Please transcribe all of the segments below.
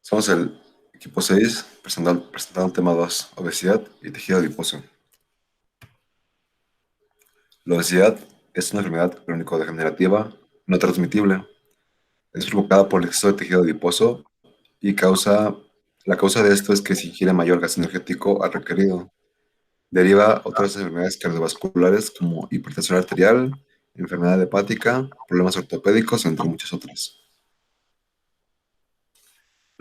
Somos el equipo 6 presentando el tema 2, obesidad y tejido adiposo. La obesidad es una enfermedad crónico-degenerativa no transmitible. Es provocada por el exceso de tejido adiposo y la causa de esto es que se ingiere mayor gas energético al requerido. Deriva otras enfermedades cardiovasculares como hipertensión arterial, enfermedad hepática, problemas ortopédicos, entre muchas otras.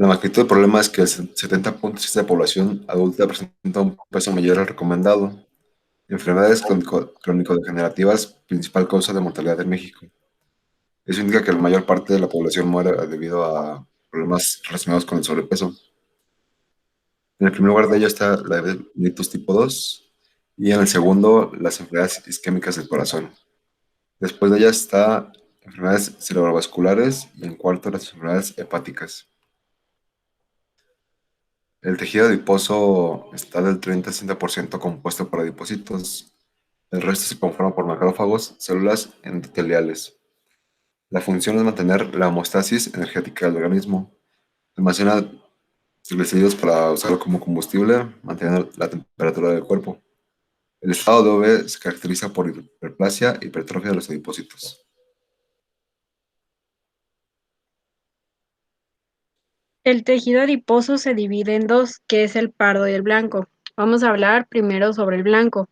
La magnitud del problema es que el 70.6% de la población adulta presenta un peso mayor al recomendado. Enfermedades crónico-degenerativas, principal causa de mortalidad en México. Eso indica que la mayor parte de la población muere debido a problemas relacionados con el sobrepeso. En el primer lugar de ello está la diabetes tipo 2 y en el segundo las enfermedades isquémicas del corazón. Después de ella está enfermedades cerebrovasculares y en cuarto las enfermedades hepáticas. El tejido adiposo está del 30 al 60% compuesto por adipocitos. El resto se conforma por macrófagos, células endoteliales. La función es mantener la homeostasis energética del organismo. Almacena triglicéridos para usarlo como combustible, mantener la temperatura del cuerpo. El estado de OB se caracteriza por hiperplasia y hipertrofia de los adipocitos. El tejido adiposo se divide en dos, que es el pardo y el blanco. Vamos a hablar primero sobre el blanco.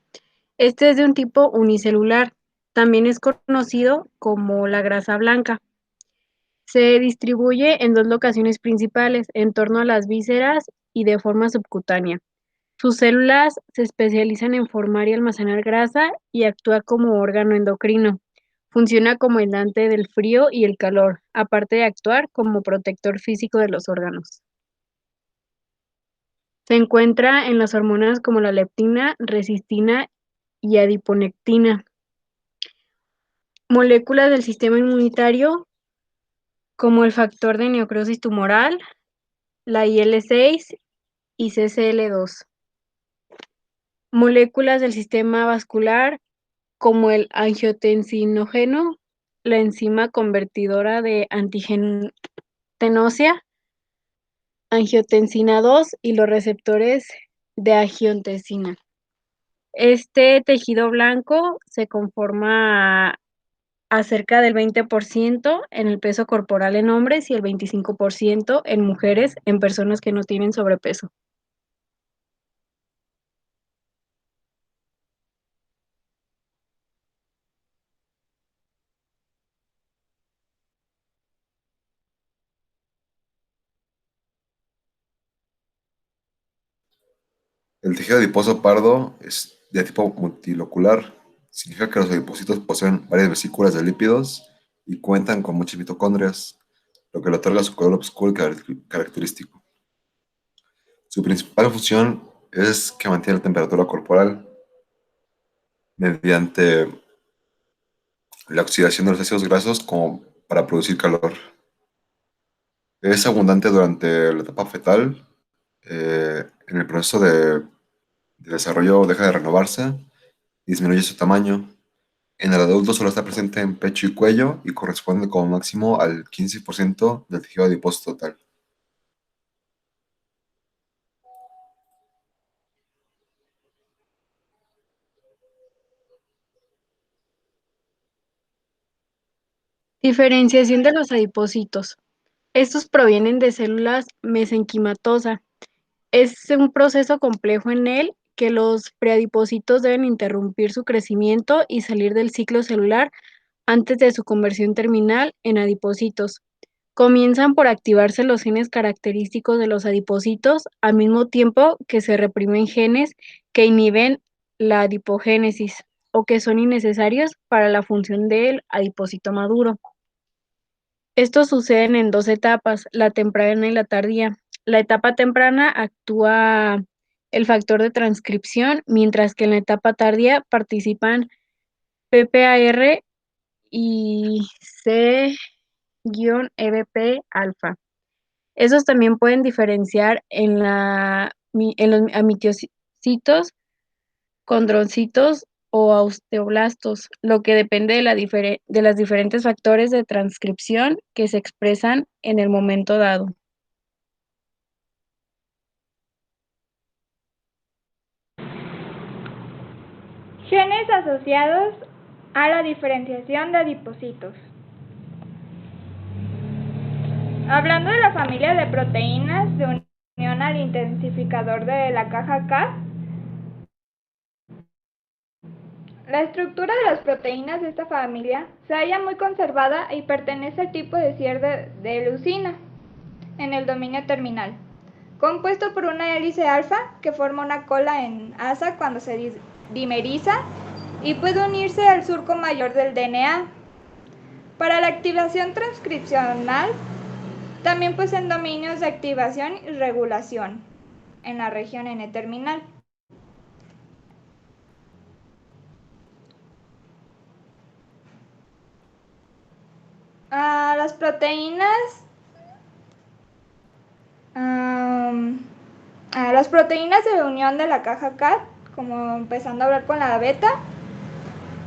Este es de un tipo unicelular. También es conocido como la grasa blanca. Se distribuye en dos locaciones principales, en torno a las vísceras y de forma subcutánea. Sus células se especializan en formar y almacenar grasa y actúa como órgano endocrino. Funciona como aislante del frío y el calor, aparte de actuar como protector físico de los órganos. Se encuentra en las hormonas como la leptina, resistina y adiponectina, moléculas del sistema inmunitario como el factor de necrosis tumoral, la IL-6 y CCL2, moléculas del sistema vascular como el angiotensinógeno, la enzima convertidora de angiotensina, angiotensina 2 y los receptores de angiotensina. Este tejido blanco se conforma a cerca del 20% en el peso corporal en hombres y el 25% en mujeres en personas que no tienen sobrepeso. El tejido adiposo pardo es de tipo multilocular. Significa que los adipocitos poseen varias vesículas de lípidos y cuentan con muchas mitocondrias, lo que le otorga su color oscuro y característico. Su principal función es que mantiene la temperatura corporal mediante la oxidación de los ácidos grasos como para producir calor. Es abundante durante la etapa fetal. En el proceso de desarrollo deja de renovarse, disminuye su tamaño. En el adulto solo está presente en pecho y cuello y corresponde como máximo al 15% del tejido adiposo total. Diferenciación de los adipocitos. Estos provienen de células mesenquimatosa. Es un proceso complejo en el que los preadipocitos deben interrumpir su crecimiento y salir del ciclo celular antes de su conversión terminal en adipocitos. Comienzan por activarse los genes característicos de los adipocitos al mismo tiempo que se reprimen genes que inhiben la adipogénesis o que son innecesarios para la función del adipocito maduro. Estos suceden en dos etapas, la temprana y la tardía. La etapa temprana actúa el factor de transcripción, mientras que en la etapa tardía participan PPAR y C-EBP alfa. Esos también pueden diferenciar en los amitiocitos, condrocitos o osteoblastos, lo que depende de las diferentes factores de transcripción que se expresan en el momento dado. Genes asociados a la diferenciación de adipocitos. Hablando de la familia de proteínas de unión al intensificador de la caja K, la estructura de las proteínas de esta familia se halla muy conservada y pertenece al tipo de cierre de leucina en el dominio terminal, compuesto por una hélice alfa que forma una cola en asa cuando se dimeriza y puede unirse al surco mayor del DNA. Para la activación transcripcional, también poseen dominios de activación y regulación en la región N-terminal. Las proteínas las proteínas de unión de la caja Cat, como empezando a hablar con la beta,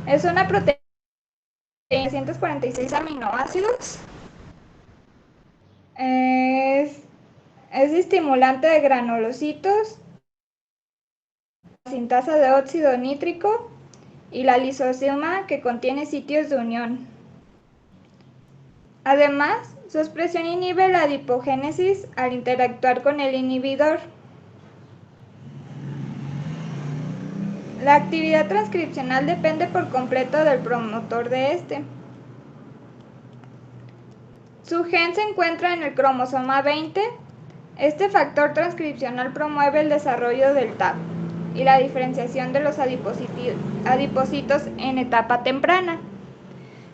es una proteína de 346 aminoácidos. Es estimulante de granulocitos, sintasa de óxido nítrico y la lisosoma que contiene sitios de unión. Además, su expresión inhibe la adipogénesis al interactuar con el inhibidor. La actividad transcripcional depende por completo del promotor de este. Su gen se encuentra en el cromosoma 20. Este factor transcripcional promueve el desarrollo del TAP y la diferenciación de los adipocitos en etapa temprana.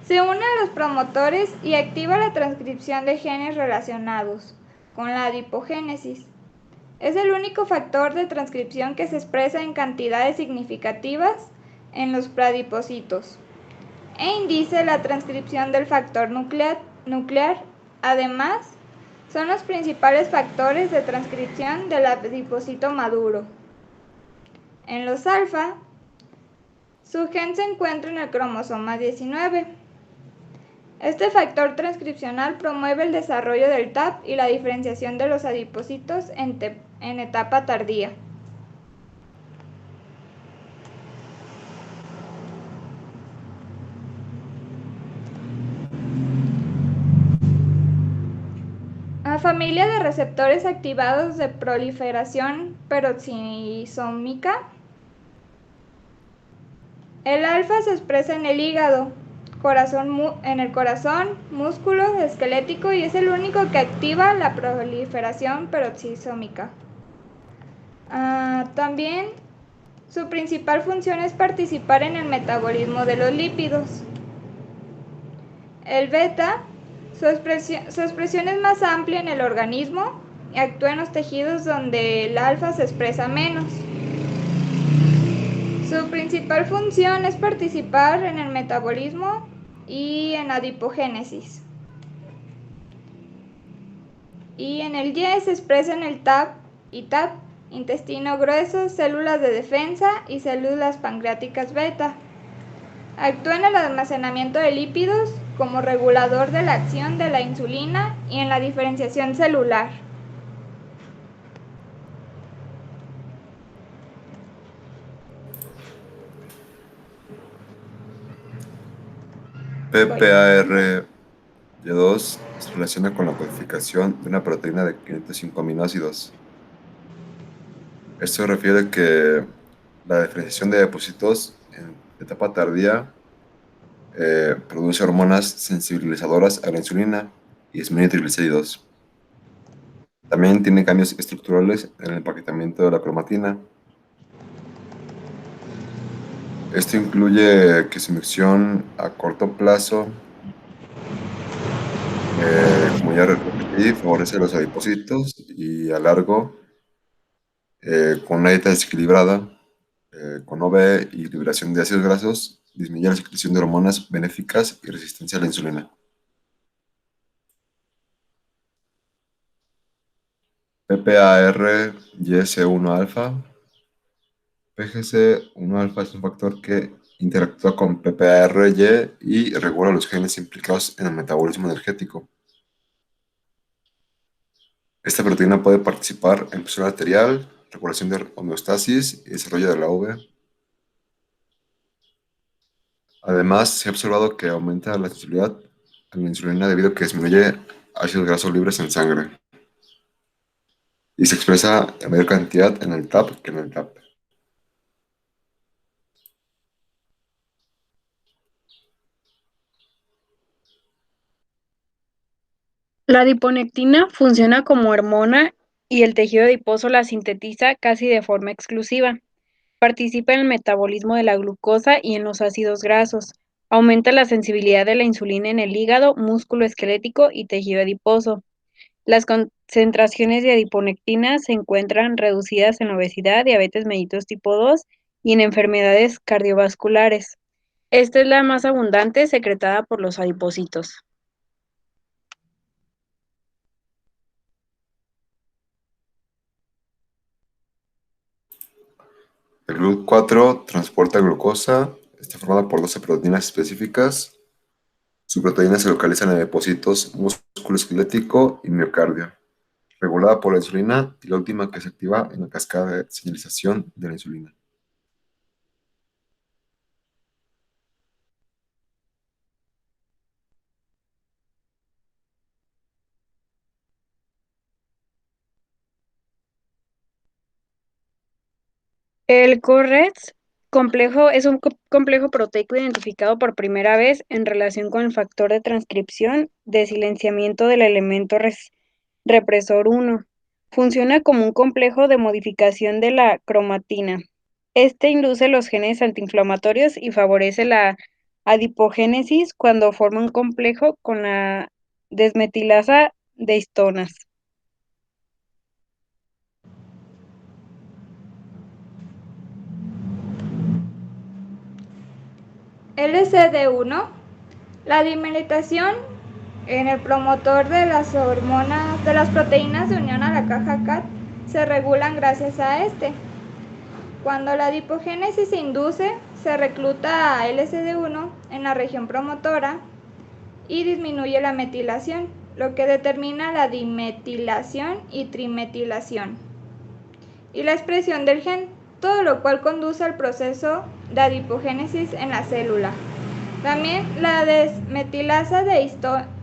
Se une a los promotores y activa la transcripción de genes relacionados con la adipogénesis. Es el único factor de transcripción que se expresa en cantidades significativas en los preadipocitos e indice la transcripción del factor nuclear. Además, son los principales factores de transcripción del adipocito maduro. En los alfa, su gen se encuentra en el cromosoma 19. Este factor transcripcional promueve el desarrollo del TAP y la diferenciación de los adipocitos en etapa tardía. A familia de receptores activados de proliferación peroxisómica. El alfa se expresa en el hígado, en el corazón, músculo esquelético y es el único que activa la proliferación peroxisómica. También su principal función es participar en el metabolismo de los lípidos. El beta, su expresión es más amplia en el organismo y actúa en los tejidos donde el alfa se expresa menos. Su principal función es participar en el metabolismo y en adipogénesis. Y en el Y se expresa en el TAP y TAP, intestino grueso, células de defensa y células pancreáticas beta. Actúa en el almacenamiento de lípidos como regulador de la acción de la insulina y en la diferenciación celular. PPAR-Y2 se relaciona con la codificación de una proteína de 505 aminoácidos. Esto refiere que la diferenciación de depósitos en etapa tardía produce hormonas sensibilizadoras a la insulina y disminuye triglicéridos. También tiene cambios estructurales en el empaquetamiento de la cromatina. Esto incluye que su micción a corto plazo, como ya repetí, favorece los adipocitos y a largo, con una dieta desequilibrada, con OB y liberación de ácidos grasos, disminuye la secreción de hormonas benéficas y resistencia a la insulina. PPAR-YC1-alfa. PGC1-alfa es un factor que interactúa con PPAR-Y y regula los genes implicados en el metabolismo energético. Esta proteína puede participar en presión arterial, regulación de homeostasis y desarrollo de la V. Además, se ha observado que aumenta la sensibilidad a la insulina debido a que disminuye ácidos grasos libres en sangre y se expresa en mayor cantidad en el TAP que en el TAP. La adiponectina funciona como hormona y el tejido adiposo la sintetiza casi de forma exclusiva. Participa en el metabolismo de la glucosa y en los ácidos grasos. Aumenta la sensibilidad de la insulina en el hígado, músculo esquelético y tejido adiposo. Las concentraciones de adiponectina se encuentran reducidas en obesidad, diabetes mellitus tipo 2 y en enfermedades cardiovasculares. Esta es la más abundante secretada por los adipocitos. El GLUT4 transporta glucosa, está formada por 12 proteínas específicas. Sus proteínas se localizan en depósitos músculo esquelético y miocardio, regulada por la insulina y la última que se activa en la cascada de señalización de la insulina. El CORREX es un complejo proteico identificado por primera vez en relación con el factor de transcripción de silenciamiento del elemento represor 1. Funciona como un complejo de modificación de la cromatina. Este induce los genes antiinflamatorios y favorece la adipogénesis cuando forma un complejo con la desmetilasa de histonas. LCD1, la dimerización en el promotor de las hormonas, de las proteínas de unión a la caja CAT, se regulan gracias a este. Cuando la adipogénesis se induce, se recluta a LCD1 en la región promotora y disminuye la metilación, lo que determina la dimetilación y trimetilación y la expresión del gen, todo lo cual conduce al proceso de adipogénesis en la célula. También la desmetilasa de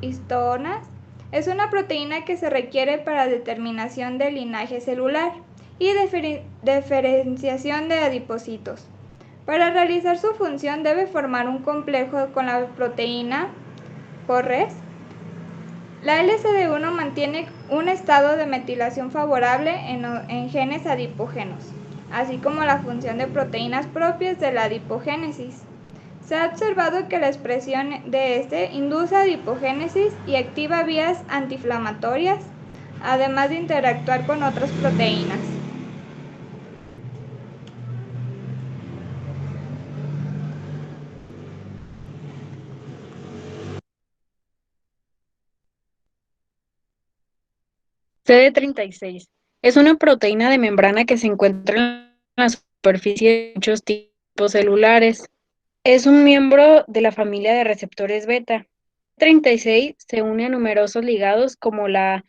histonas es una proteína que se requiere para determinación del linaje celular y diferenciación de adipocitos. Para realizar su función debe formar un complejo con la proteína CORREX. La LCD1 mantiene un estado de metilación favorable en genes adipógenos, así como la función de proteínas propias de la adipogénesis. Se ha observado que la expresión de este induce adipogénesis y activa vías antiinflamatorias, además de interactuar con otras proteínas. CD36 es una proteína de membrana que se encuentra en la superficie de muchos tipos celulares. Es un miembro de la familia de receptores beta. 36 se une a numerosos ligados como la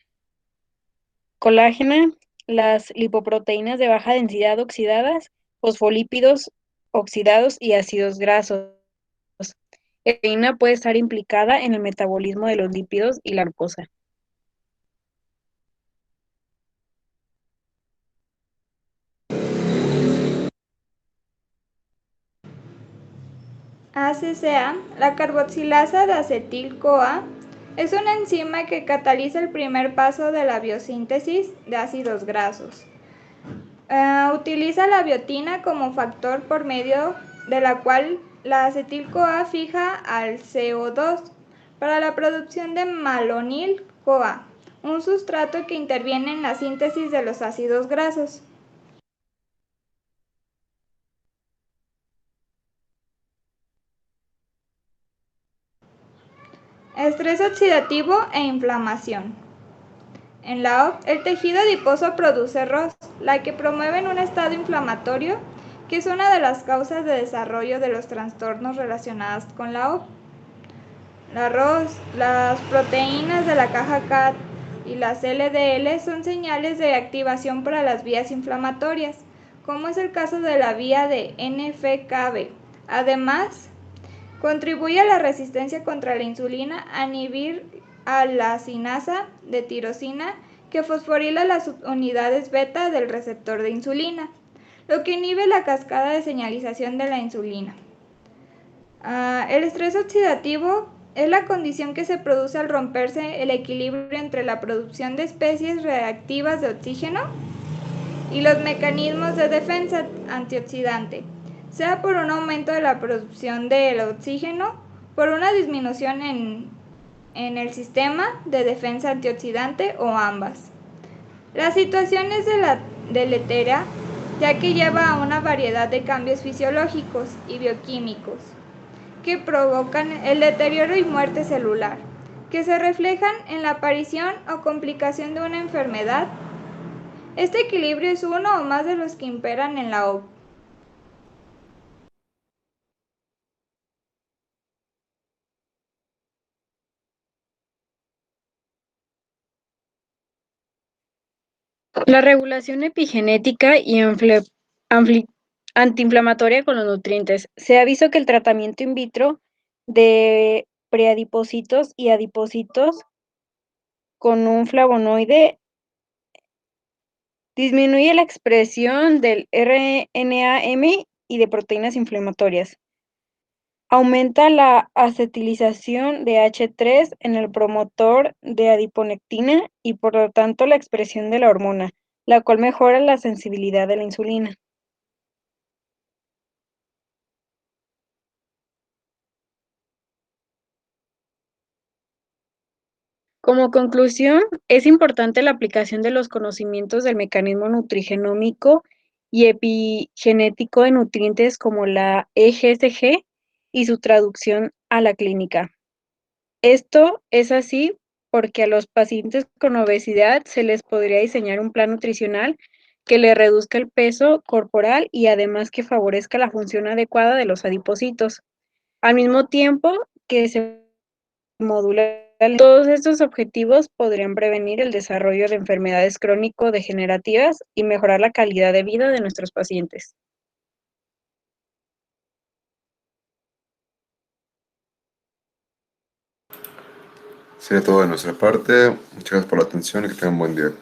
colágena, las lipoproteínas de baja densidad oxidadas, fosfolípidos oxidados y ácidos grasos. La proteína puede estar implicada en el metabolismo de los lípidos y la glucosa. ACCA, la carboxilasa de acetil-CoA, es una enzima que cataliza el primer paso de la biosíntesis de ácidos grasos. Utiliza la biotina como factor por medio de la cual la acetil-CoA fija al CO2 para la producción de malonil-CoA, un sustrato que interviene en la síntesis de los ácidos grasos. Estrés oxidativo e inflamación. En la OP, el tejido adiposo produce ROS, la que promueve un estado inflamatorio, que es una de las causas de desarrollo de los trastornos relacionados con la OP. La ROS, las proteínas de la caja CAT y las LDL son señales de activación para las vías inflamatorias, como es el caso de la vía de NF-κB. Además, Contribuye a la resistencia contra la insulina, a inhibir a la sinasa de tirosina que fosforila las subunidades beta del receptor de insulina, lo que inhibe la cascada de señalización de la insulina. El estrés oxidativo es la condición que se produce al romperse el equilibrio entre la producción de especies reactivas de oxígeno y los mecanismos de defensa antioxidante, sea por un aumento de la producción del oxígeno, por una disminución en el sistema de defensa antioxidante o ambas. La situación es deletérea, ya que lleva a una variedad de cambios fisiológicos y bioquímicos que provocan el deterioro y muerte celular, que se reflejan en la aparición o complicación de una enfermedad. Este equilibrio es uno o más de los que imperan en la OP. La regulación epigenética y antiinflamatoria con los nutrientes. Se ha visto que el tratamiento in vitro de preadipocitos y adipocitos con un flavonoide disminuye la expresión del RNAM y de proteínas inflamatorias. Aumenta la acetilización de H3 en el promotor de adiponectina y por lo tanto la expresión de la hormona, la cual mejora la sensibilidad de la insulina. Como conclusión, es importante la aplicación de los conocimientos del mecanismo nutrigenómico y epigenético de nutrientes como la EGSG y su traducción a la clínica. Esto es así porque a los pacientes con obesidad se les podría diseñar un plan nutricional que le reduzca el peso corporal y además que favorezca la función adecuada de los adipocitos, al mismo tiempo que se modula. Todos estos objetivos podrían prevenir el desarrollo de enfermedades crónico-degenerativas y mejorar la calidad de vida de nuestros pacientes. Sería todo de nuestra parte. Muchas gracias por la atención y que tengan un buen día.